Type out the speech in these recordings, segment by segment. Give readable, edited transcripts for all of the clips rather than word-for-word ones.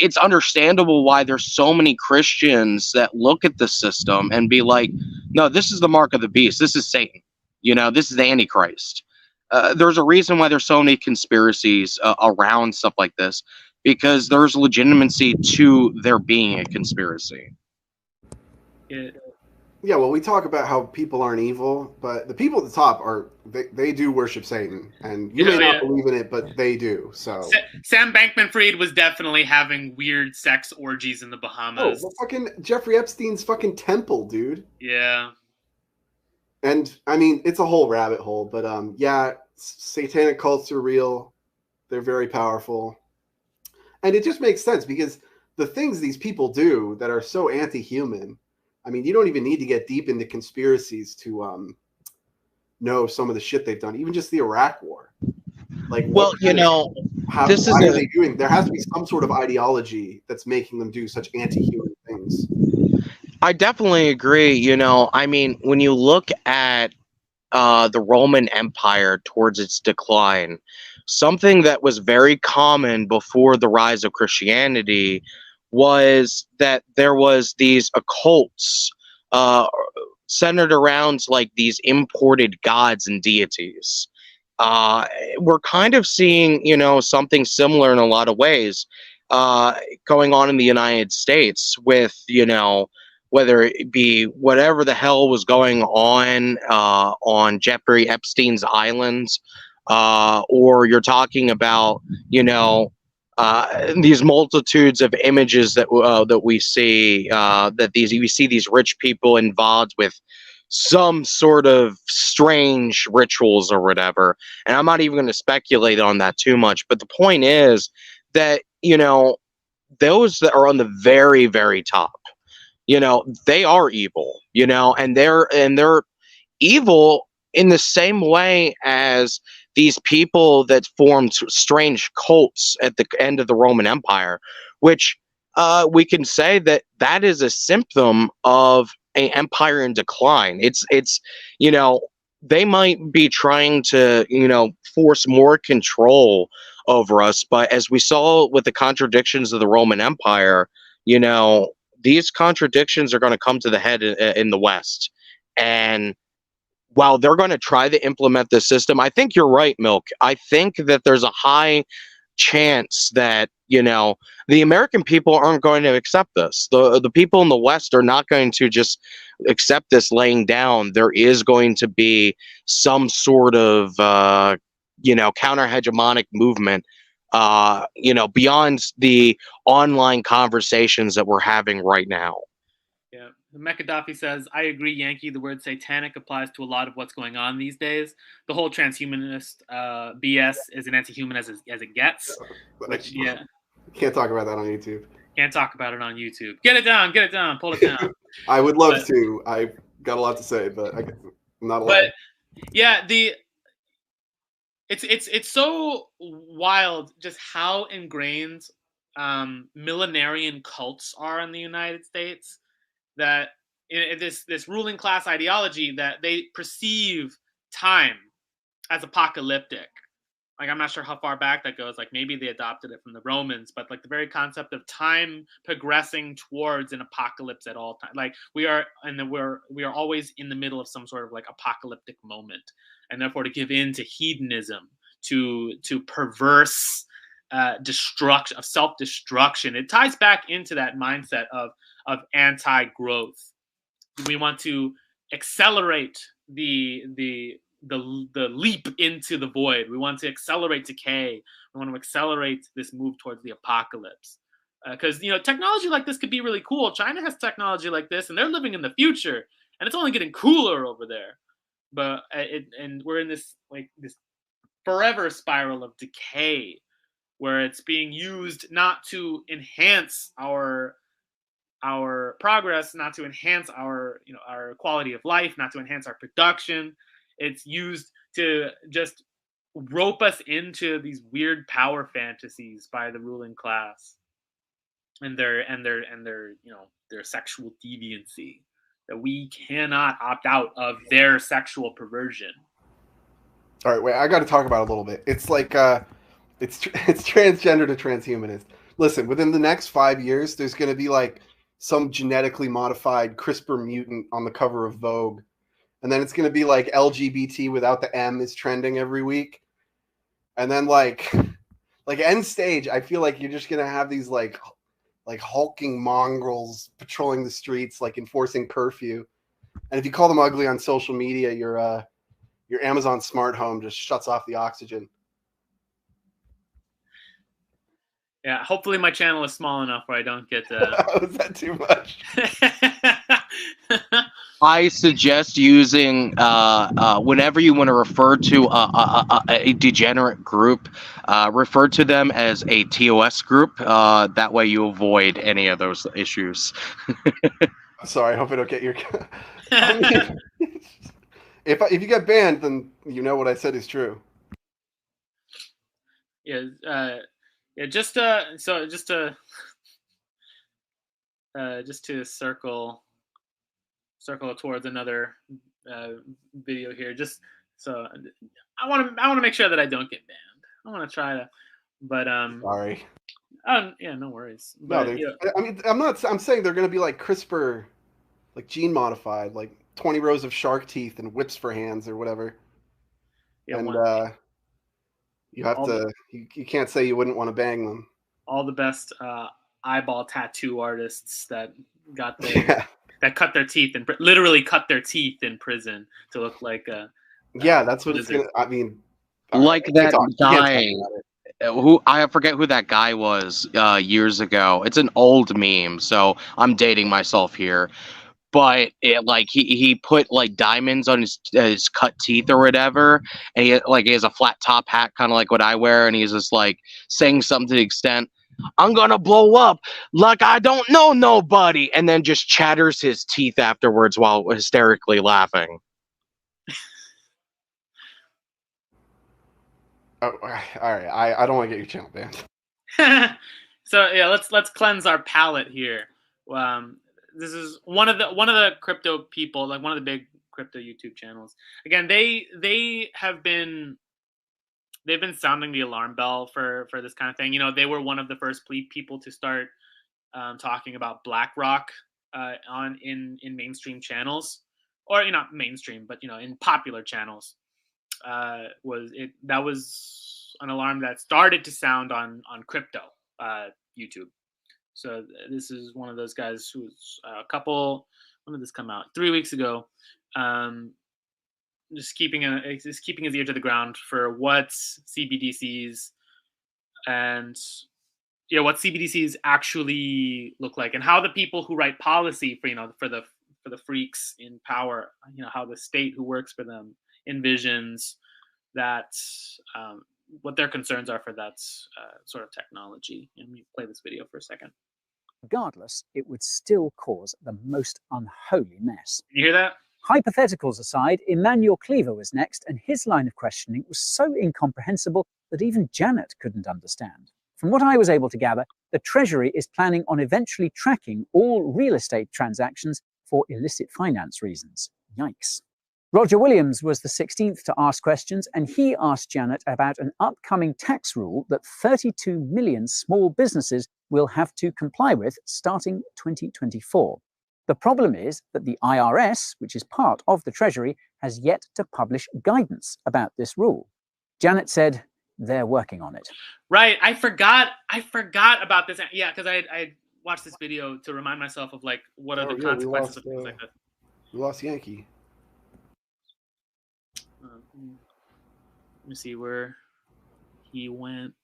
it's understandable why there's so many Christians that look at the system and be like, no, this is the mark of the beast. This is Satan. This is the Antichrist. There's a reason why there's so many conspiracies around stuff like this, because there's legitimacy to there being a conspiracy. Yeah, well, we talk about how people aren't evil, but the people at the top they do worship Satan, and you may not believe in it, but they do. So Sam Bankman-Fried was definitely having weird sex orgies in the Bahamas. Oh, the fucking Jeffrey Epstein's fucking temple, dude. Yeah. And I mean, it's a whole rabbit hole, but yeah, satanic cults are real. They're very powerful. And it just makes sense because the things these people do that are so anti-human, I mean, you don't even need to get deep into conspiracies to know some of the shit they've done. Even just the Iraq War. Like, well, why are they doing? There has to be some sort of ideology that's making them do such anti-human things. I definitely agree. I mean, when you look at the Roman Empire towards its decline, something that was very common before the rise of Christianity was that there was these occults centered around like these imported gods and deities. We're kind of seeing, something similar in a lot of ways going on in the United States with, whether it be whatever the hell was going on Jeffrey Epstein's islands, or you're talking about, these multitudes of images that we see, we see these rich people involved with some sort of strange rituals or whatever. And I'm not even going to speculate on that too much. But the point is that, those that are on the very, very top, they are evil, and they're evil in the same way as these people that formed strange cults at the end of the Roman Empire, which we can say that is a symptom of an empire in decline. It's they might be trying to force more control over us, but as we saw with the contradictions of the Roman Empire, these contradictions are going to come to the head in the West. And while they're going to try to implement this system, I think you're right, Milk. I think that there's a high chance that, the American people aren't going to accept this. The people in the West are not going to just accept this laying down. There is going to be some sort of, counter-hegemonic movement, beyond the online conversations that we're having right now. Yeah. McAduffie says, I agree, Yankee. The word satanic applies to a lot of what's going on these days. The whole transhumanist BS is an anti-human as it gets. Which, yeah. Can't talk about that on YouTube. Can't talk about it on YouTube. Get it down, pull it down. I would love to. I've got a lot to say, but I'm not allowed. But yeah, it's so wild just how ingrained millenarian cults are in the United States, that in this ruling class ideology that they perceive time as apocalyptic. Like, I'm not sure how far back that goes. Like, maybe they adopted it from the Romans, but like the very concept of time progressing towards an apocalypse at all time. Like, we are always in the middle of some sort of like apocalyptic moment, and therefore to give in to hedonism, to perverse self-destruction. It ties back into that mindset of anti-growth. We want to accelerate the leap into the void. We want to accelerate decay. We want to accelerate this move towards the apocalypse. Because technology like this could be really cool. China has technology like this, and they're living in the future, and it's only getting cooler over there. But and we're in this forever spiral of decay, where it's being used not to enhance our progress, not to enhance our quality of life, not to enhance our production. It's used to just rope us into these weird power fantasies by the ruling class and their sexual deviancy, that we cannot opt out of their sexual perversion. All right, wait, I got to talk about it a little bit. It's like It's transgender to transhumanist. Listen, within the next 5 years, there's going to be like some genetically modified CRISPR mutant on the cover of Vogue, and then it's going to be like LGBT without the M is trending every week, and then like end stage, I feel like you're just going to have these like hulking mongrels patrolling the streets, like enforcing curfew, and if you call them ugly on social media, your Amazon smart home just shuts off the oxygen. Yeah, hopefully my channel is small enough where I don't get. Was that too much? I suggest using whenever you want to refer to a degenerate group, refer to them as a TOS group. That way you avoid any of those issues. I'm sorry, I hope I don't get your. I mean, if you get banned, then you know what I said is true. Yeah, just to circle towards another video here. Just so I want to make sure that I don't get banned. I want to try to, but sorry. Oh yeah, no worries. But, no, I mean, I'm saying they're going to be like CRISPR, like gene modified, like 20 rows of shark teeth and whips for hands or whatever. Yeah, and you have to. You can't say you wouldn't want to bang them. All the best eyeball tattoo artists that got their that cut their teeth and literally cut their teeth in prison to look like yeah, that's what it's gonna. I mean, like that guy who I forget who that guy was years ago. It's an old meme, so I'm dating myself here. But like he put like diamonds on his cut teeth or whatever, and he has a flat top hat, kind of like what I wear, and he's just like saying something to the extent, "I'm gonna blow up like I don't know nobody," and then just chatters his teeth afterwards while hysterically laughing. Oh, all right. I don't want to get your channel banned. So yeah, let's cleanse our palate here. This is one of the crypto people, like one of the big crypto YouTube channels. Again, they've been sounding the alarm bell for this kind of thing. You know, they were one of the first people to start talking about BlackRock in mainstream channels, or not mainstream, but in popular channels. That was an alarm that started to sound on crypto YouTube. So this is one of those guys who's when did this come out? 3 weeks ago. Just keeping his ear to the ground for what CBDCs and what CBDCs actually look like, and how the people who write policy for the freaks in power, how the state who works for them envisions that, what their concerns are for that sort of technology. Let me play this video for a second. Regardless, it would still cause the most unholy mess. Can you hear that? Hypotheticals aside, Emmanuel Cleaver was next, and his line of questioning was so incomprehensible that even Janet couldn't understand. From what I was able to gather, the Treasury is planning on eventually tracking all real estate transactions for illicit finance reasons. Yikes. Roger Williams was the 16th to ask questions, and he asked Janet about an upcoming tax rule that 32 million small businesses will have to comply with starting 2024. The problem is that the IRS, which is part of the Treasury, has yet to publish guidance about this rule. Janet said they're working on it. Right. I forgot about this. Yeah, because I watched this video to remind myself of like what are the consequences of things like this. We lost Yankee. Let me see where he went.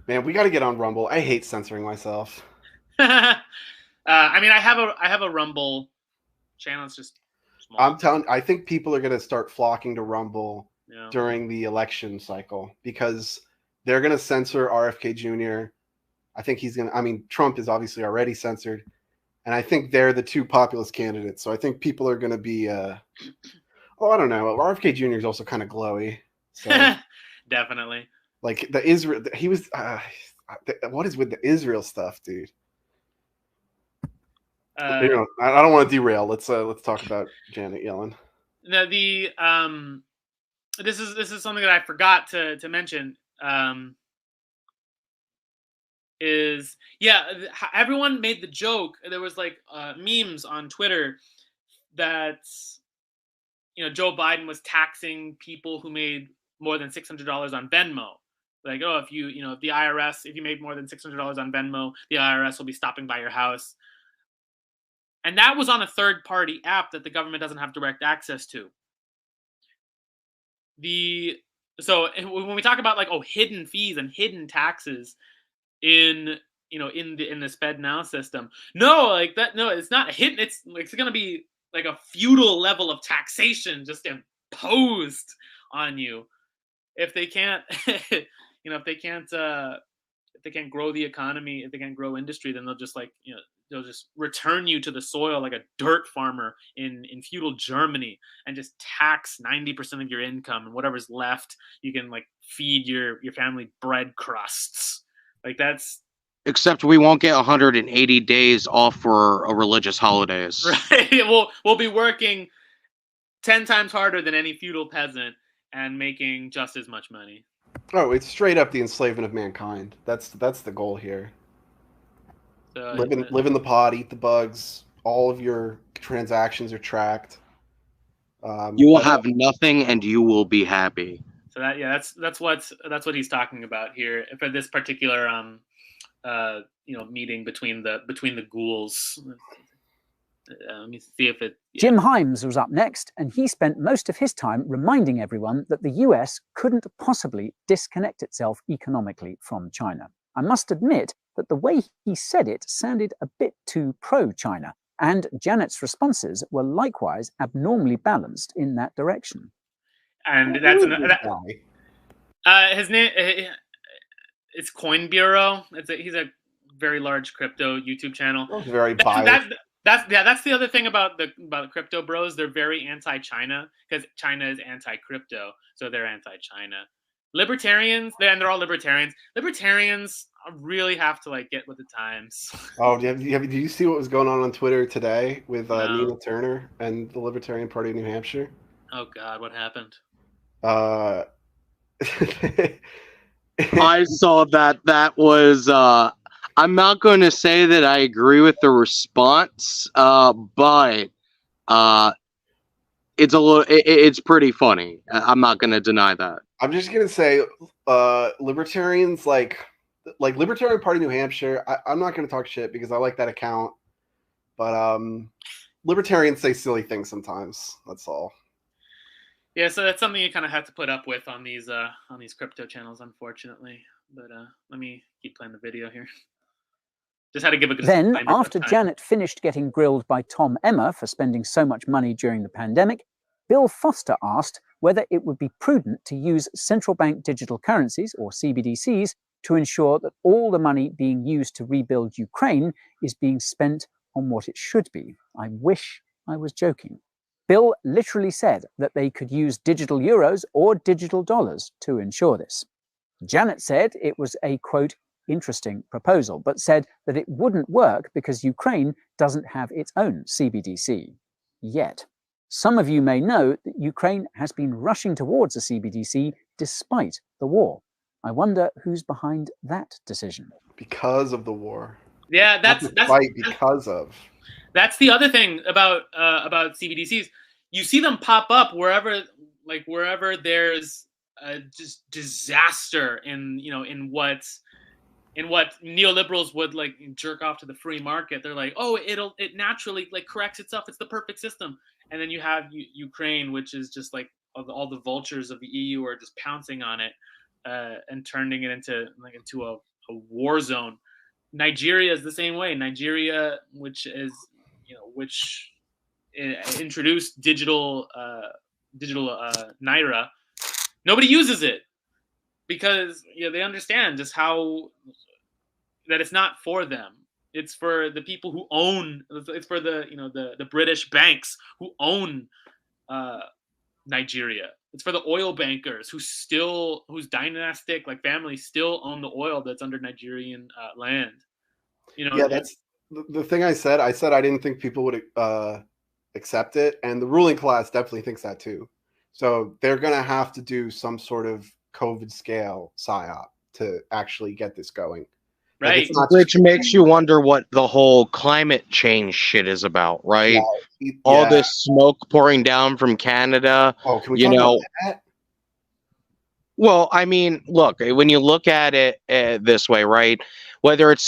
Man, we got to get on Rumble. I hate censoring myself. I mean, I have a Rumble channel. It's just small. I think people are going to start flocking to Rumble during the election cycle because they're going to censor RFK Jr. I think Trump is obviously already censored, and I think they're the two populist candidates. So I think people are going to be, I don't know. RFK Jr. is also kind of glowy. So definitely. Like the Israel, he was, what is with the Israel stuff, dude? I don't want to derail. Let's talk about Janet Yellen. No, this is something that I forgot to mention. is, yeah, everyone made the joke. There was like memes on Twitter that, you know, Joe Biden was taxing people who made more than $600 on Venmo. Like, oh, if you know, if the IRS, if you made more than $600 on Venmo, the IRS will be stopping by your house. And that was on a third-party app that the government doesn't have direct access to. So when we talk about like, oh, hidden fees and hidden taxes in, you know, in the Sped Now system, no, like that, no, it's not hidden. It's going to be like a feudal level of taxation just imposed on you if they can't, you know, if they can't grow the economy, if they can't grow industry, then they'll just like, you know, they'll just return you to the soil like a dirt farmer in feudal Germany and just tax 90% of your income, and whatever's left you can like feed your family bread crusts. Like that's, Except we won't get 180 days off for religious holidays. right. We'll be working 10 times harder than any feudal peasant and making just as much money. Oh, it's straight up the enslavement of mankind. That's the goal here. So, Live in the pod, eat the bugs. All of your transactions are tracked. You will have nothing, and you will be happy. So that's what he's talking about here for this particular you know, meeting between the ghouls. Let me see if it. Yeah. Jim Himes was up next, and he spent most of his time reminding everyone that the US couldn't possibly disconnect itself economically from China. I must admit that the way he said it sounded a bit too pro-China, and Janet's responses were likewise abnormally balanced in that direction. And that's his name. It's Coin Bureau. He's a very large crypto YouTube channel. Very biased. That's the other thing about the crypto bros. They're very anti-China because China is anti-crypto, so they're anti-China. Libertarians, they're all libertarians. Libertarians really have to like get with the times. Oh, did you see what was going on Twitter today with Nina Turner and the Libertarian Party of New Hampshire? Oh God, what happened? I saw that. That was. I'm not going to say that I agree with the response, but it's a little. It's pretty funny. I'm not going to deny that. I'm just going to say, libertarians like Libertarian Party New Hampshire. I'm not going to talk shit because I like that account, but libertarians say silly things sometimes. That's all. Yeah, so that's something you kind of have to put up with on these crypto channels, unfortunately. But let me keep playing the video here. Just had to give a good. Then, after Janet finished getting grilled by Tom Emmer for spending so much money during the pandemic, Bill Foster asked whether it would be prudent to use central bank digital currencies, or CBDCs, to ensure that all the money being used to rebuild Ukraine is being spent on what it should be. I wish I was joking. Bill literally said that they could use digital euros or digital dollars to ensure this. Janet said it was a, quote, interesting proposal, but said that it wouldn't work because Ukraine doesn't have its own CBDC yet. Some of you may know that Ukraine has been rushing towards a CBDC despite the war. I wonder who's behind that decision. Because of the war. Yeah, that's because of. That's the other thing about CBDCs. You see them pop up wherever there's just disaster in what neoliberals would like jerk off to the free market. They're like, oh, it naturally like corrects itself. It's the perfect system. And then you have Ukraine, which is just like all the vultures of the EU are just pouncing on it and turning it into a war zone. Nigeria is the same way. Nigeria, which introduced digital naira, nobody uses it because they understand just how that it's not for them. It's for the people who own. It's for the British banks who own Nigeria. It's for the oil bankers whose dynastic families still own the oil that's under Nigerian land. Yeah, that's the thing I said. I said I didn't think people would accept it, and the ruling class definitely thinks that too. So they're going to have to do some sort of COVID scale psyop to actually get this going. Right. it's not Which makes you wonder what the whole climate change shit is about, right? Yeah. All this smoke pouring down from Canada. Oh, can we you talk know, about that? Well, I mean, look, when you look at it this way, right? Whether it's